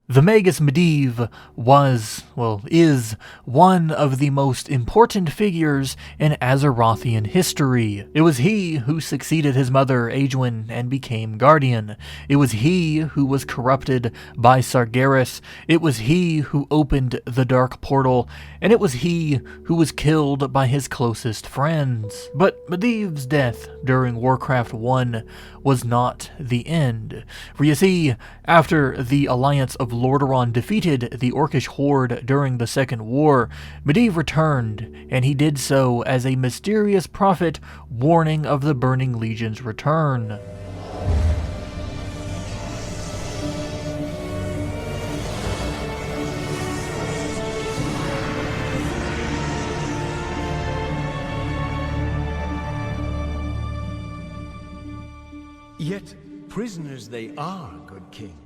The Magus Medivh is one of the most important figures in Azerothian history. It was he who succeeded his mother, Aegwynn, and became Guardian. It was he who was corrupted by Sargeras. It was he who opened the Dark Portal, and it was he who was killed by his closest friends. But Medivh's death during Warcraft 1 was not the end. For you see, after the Alliance of Lordaeron defeated the Orcish Horde during the Second War, Medivh returned, and he did so as a mysterious prophet warning of the Burning Legion's return. Yet prisoners they are, good king.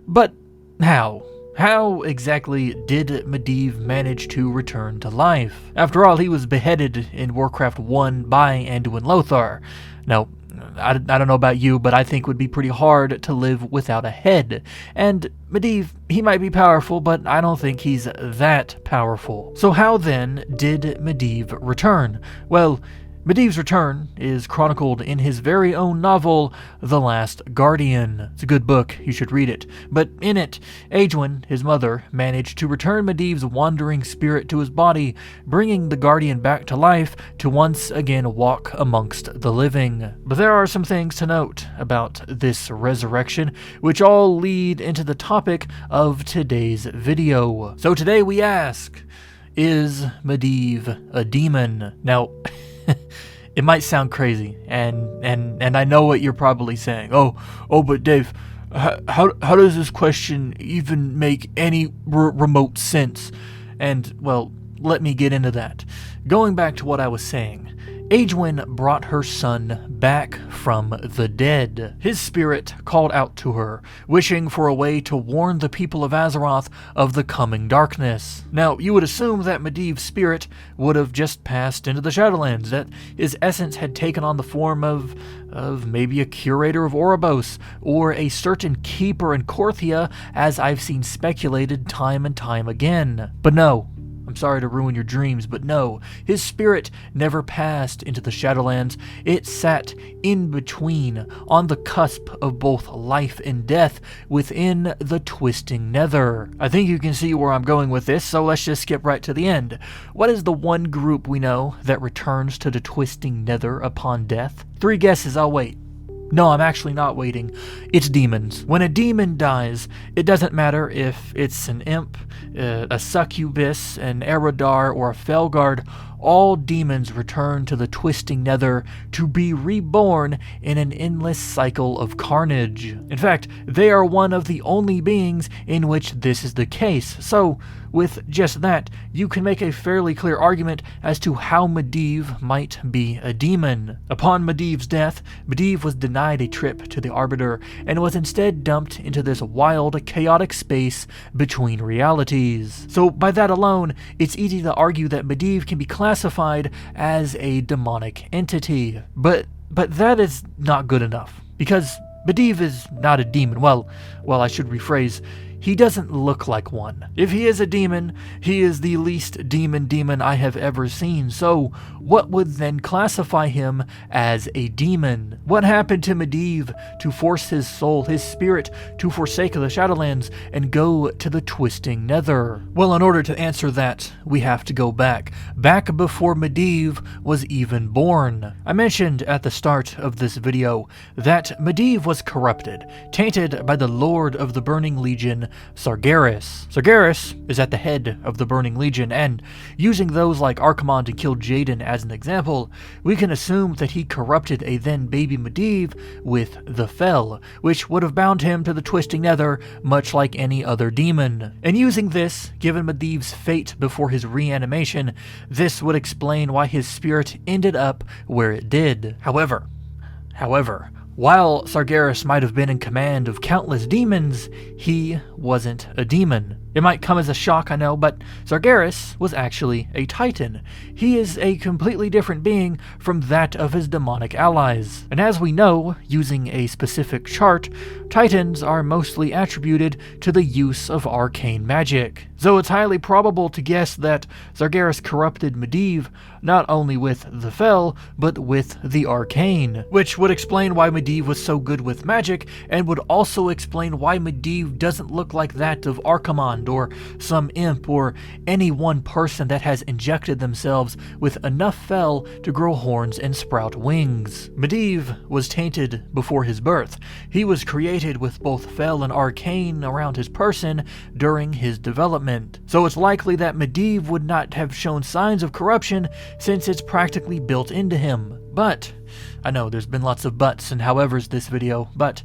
But how? How exactly did Medivh manage to return to life? After all, he was beheaded in Warcraft 1 by Anduin Lothar. Now, I don't know about you, but I think it would be pretty hard to live without a head. And Medivh, he might be powerful, but I don't think he's that powerful. So how then did Medivh return? Well, Medivh's return is chronicled in his very own novel, The Last Guardian. It's a good book, you should read it. But in it, Aegwynn, his mother, managed to return Medivh's wandering spirit to his body, bringing the Guardian back to life to once again walk amongst the living. But there are some things to note about this resurrection, which all lead into the topic of today's video. So today we ask, is Medivh a demon? Now, it might sound crazy, and I know what you're probably saying. Oh, but Dave, how does this question even make any remote sense? And, well, let me get into that. Going back to what I was saying, Aegwynn brought her son back from the dead. His spirit called out to her, wishing for a way to warn the people of Azeroth of the coming darkness. Now, you would assume that Medivh's spirit would have just passed into the Shadowlands, that his essence had taken on the form of maybe a curator of Oribos, or a certain keeper in Korthia, as I've seen speculated time and time again. But no. I'm sorry to ruin your dreams, but no, his spirit never passed into the Shadowlands. It sat in between, on the cusp of both life and death, within the Twisting Nether. I think you can see where I'm going with this, so let's just skip right to the end. What is the one group we know that returns to the Twisting Nether upon death? 3 guesses, I'll wait. No, I'm actually not waiting. It's demons. When a demon dies, it doesn't matter if it's an imp, a succubus, an Eredar, or a Felguard. All demons return to the Twisting Nether to be reborn in an endless cycle of carnage. In fact, they are one of the only beings in which this is the case. So, with just that, you can make a fairly clear argument as to how Medivh might be a demon. Upon Medivh's death, Medivh was denied a trip to the Arbiter and was instead dumped into this wild, chaotic space between realities. So by that alone, it's easy to argue that Medivh can be classified as a demonic entity. But that is not good enough, because Medivh is not a demon. Well, I should rephrase. He doesn't look like one. If he is a demon, he is the least demon I have ever seen. So, what would then classify him as a demon? What happened to Medivh to force his soul, his spirit, to forsake the Shadowlands and go to the Twisting Nether? Well, in order to answer that, we have to go back before Medivh was even born. I mentioned at the start of this video that Medivh was corrupted, tainted by the Lord of the Burning Legion, Sargeras. Sargeras is at the head of the Burning Legion, and using those like Archimonde and Kil'jaeden as an example, we can assume that he corrupted a then baby Medivh with the Fel, which would have bound him to the Twisting Nether much like any other demon. And using this, given Medivh's fate before his reanimation, this would explain why his spirit ended up where it did. However, while Sargeras might have been in command of countless demons, he wasn't a demon. It might come as a shock, I know, but Sargeras was actually a Titan. He is a completely different being from that of his demonic allies. And as we know, using a specific chart, Titans are mostly attributed to the use of arcane magic. So it's highly probable to guess that Sargeras corrupted Medivh not only with the Fel, but with the arcane, which would explain why Medivh was so good with magic, and would also explain why Medivh doesn't look like that of Archimonde or some imp or any one person that has injected themselves with enough Fel to grow horns and sprout wings. Medivh was tainted before his birth. He was created with both Fel and arcane around his person during his development. So it's likely that Medivh would not have shown signs of corruption since it's practically built into him. But, I know there's been lots of buts and howevers this video, but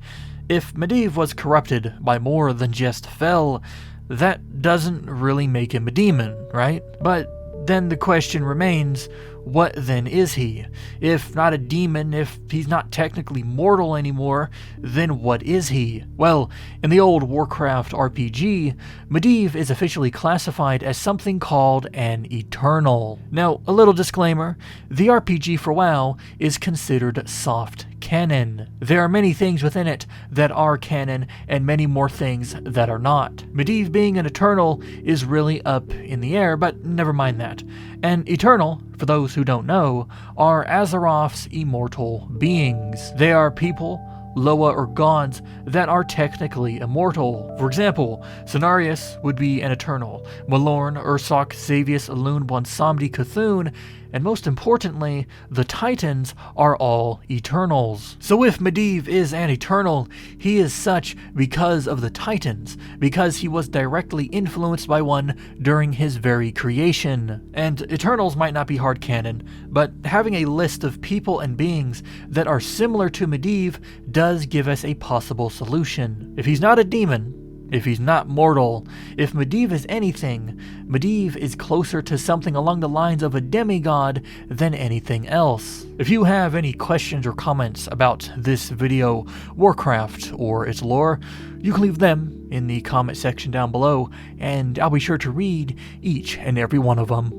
if Medivh was corrupted by more than just Fel, that doesn't really make him a demon, right? But then the question remains, what then is he? If not a demon, if he's not technically mortal anymore, then what is he? Well, in the old Warcraft RPG, Medivh is officially classified as something called an Eternal. Now, a little disclaimer, the RPG for WoW is considered soft canon. There are many things within it that are canon, and many more things that are not. Medivh being an Eternal is really up in the air, but never mind that. An Eternal, for those who don't know, are Azeroth's immortal beings. They are people, Loa, or gods that are technically immortal. For example, Cenarius would be an Eternal, Malorn, Ursoc, Xavius, Elune, Bwonsamdi, Cthulhu, and most importantly, the Titans are all Eternals. So if Medivh is an Eternal, he is such because of the Titans, because he was directly influenced by one during his very creation. And Eternals might not be hard canon, but having a list of people and beings that are similar to Medivh does give us a possible solution. If he's not a demon, if he's not mortal, if Medivh is anything, Medivh is closer to something along the lines of a demigod than anything else. If you have any questions or comments about this video, Warcraft, or its lore, you can leave them in the comment section down below, and I'll be sure to read each and every one of them.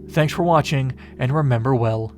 Thanks for watching, and remember well,